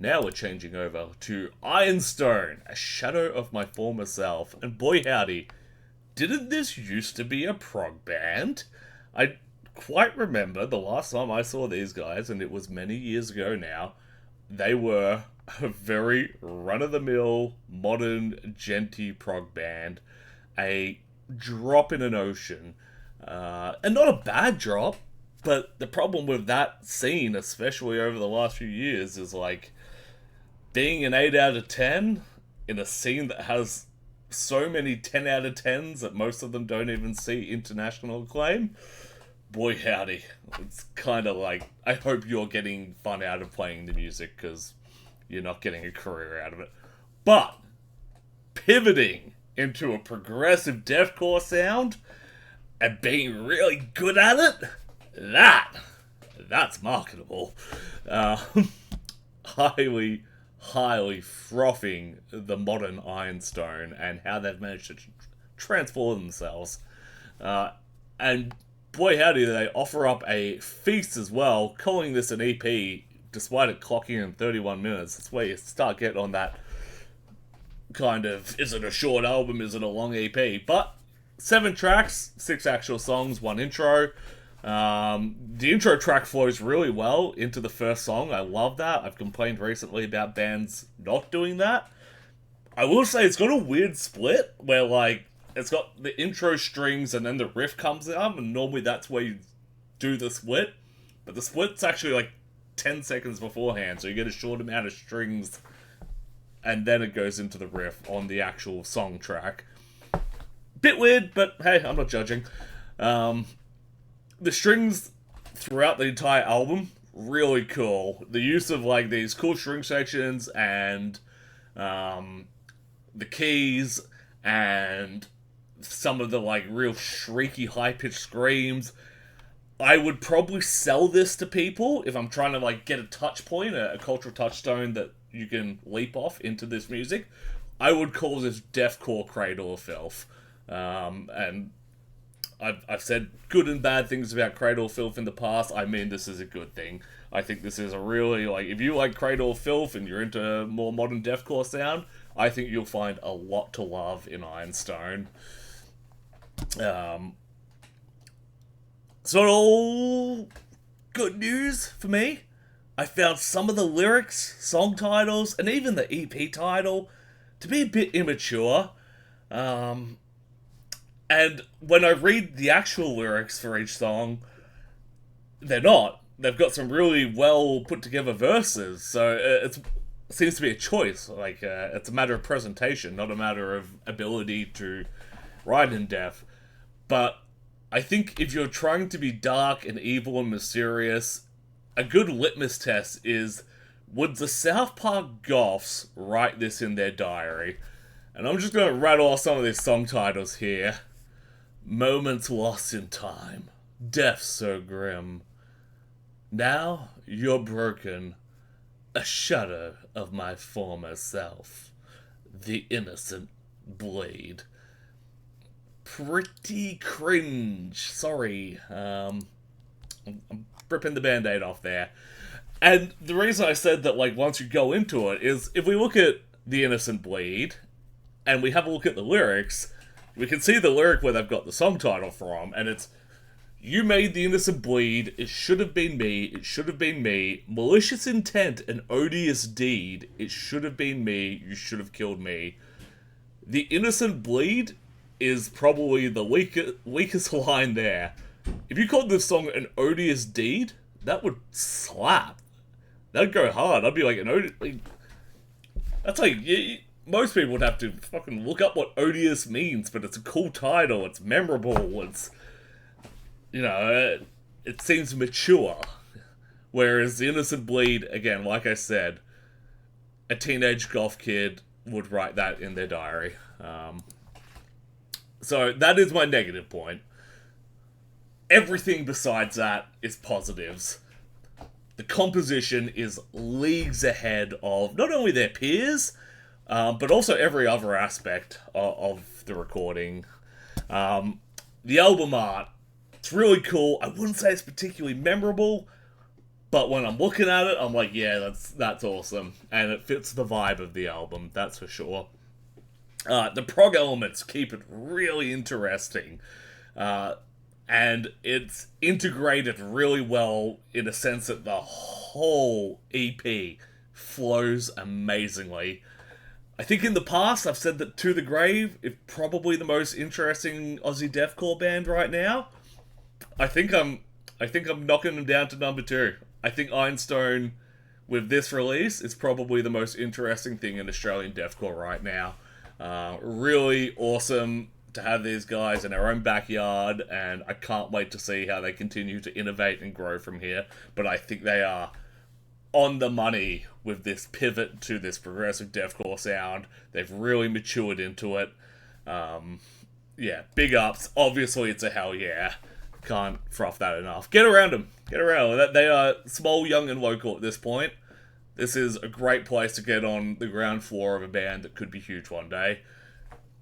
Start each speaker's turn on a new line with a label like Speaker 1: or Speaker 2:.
Speaker 1: Now we're changing over to Ironstone, A Shadow of My Former Self. And boy howdy, didn't this used to be a prog band? I quite remember the last time I saw these guys, and it was many years ago now. They were a very run-of-the-mill, modern, genty prog band. A drop in an ocean. And not a bad drop, but the problem with that scene, especially over the last few years, is like being an 8 out of 10 in a scene that has so many 10 out of 10s that most of them don't even see international acclaim. Boy howdy, it's kind of like, I hope you're getting fun out of playing the music because you're not getting a career out of it. But pivoting into a progressive deathcore sound and being really good at it, that's marketable. Highly, highly frothing the modern Ironstone and how they've managed to transform themselves. And boy howdy, they offer up a feast as well, calling this an EP, despite it clocking in 31 minutes. That's where you start getting on that kind of, is it a short album, is it a long EP? But 7 tracks, 6 actual songs, 1 intro. The intro track flows really well into the first song. I love that. I've complained recently about bands not doing that. I will say it's got a weird split where, like, it's got the intro strings and then the riff comes up, and normally that's where you do the split. But the split's actually like 10 seconds beforehand, so you get a short amount of strings and then it goes into the riff on the actual song track. Bit weird, but hey, I'm not judging. The strings throughout the entire album, really cool. The use of like these cool string sections and the keys and some of the like real shrieky high-pitched screams. I would probably sell this to people if I'm trying to like get a touch point, a cultural touchstone that you can leap off into this music. I would call this deathcore Cradle of Filth. And I've said good and bad things about Cradle of Filth in the past. I mean, this is a good thing. I think this is a really, like, if you like Cradle of Filth and you're into more modern deathcore sound, I think you'll find a lot to love in Ironstone. It's not all good news for me. I found some of the lyrics, song titles, and even the EP title to be a bit immature. And when I read the actual lyrics for each song, they're not. They've got some really well put together verses, so it seems to be a choice. Like, it's a matter of presentation, not a matter of ability to write in depth. But I think if you're trying to be dark and evil and mysterious, a good litmus test is, would the South Park Goths write this in their diary? And I'm just going to rattle off some of these song titles here. Moments lost in time. Death so grim. Now you're broken. A shadow of my former self. The innocent blade. Pretty cringe. Sorry. I'm ripping the band-aid off there. And the reason I said that, like, once you go into it is, if we look at The Innocent Bleed, and we have a look at the lyrics, we can see the lyric where they've got the song title from, and it's, you made the innocent bleed, it should have been me, it should have been me, malicious intent, an odious deed, it should have been me, you should have killed me. The innocent bleed is probably the weakest line there. If you called this song an odious deed, that would slap. That'd go hard. I'd be like, an odious... Like, that's like... Most people would have to fucking look up what odious means, but it's a cool title, it's memorable, it's... You know, it seems mature. Whereas The Innocent Bleed, again, like I said, a teenage goth kid would write that in their diary. So that is my negative point. Everything besides that is positives. The composition is leagues ahead of not only their peers, but also every other aspect of the recording. The album art, it's really cool. I wouldn't say it's particularly memorable, But when I'm looking at it, I'm like, yeah, that's awesome, and it fits the vibe of the album, that's for sure. The prog elements keep it really interesting, and it's integrated really well in a sense that the whole EP flows amazingly. I think in the past I've said that To The Grave is probably the most interesting Aussie deathcore band right now. I think I'm knocking them down to number two. I think Ironstone, with this release, is probably the most interesting thing in Australian deathcore right now. Really awesome to have these guys in our own backyard, and I can't wait to see how they continue to innovate and grow from here. But I think they are on the money with this pivot to this progressive deathcore sound. They've really matured into it. Yeah, big ups. Obviously, it's a hell yeah. Can't froth that enough. Get around them. Get around them. They are small, young, and local at this point. This is a great place to get on the ground floor of a band that could be huge one day.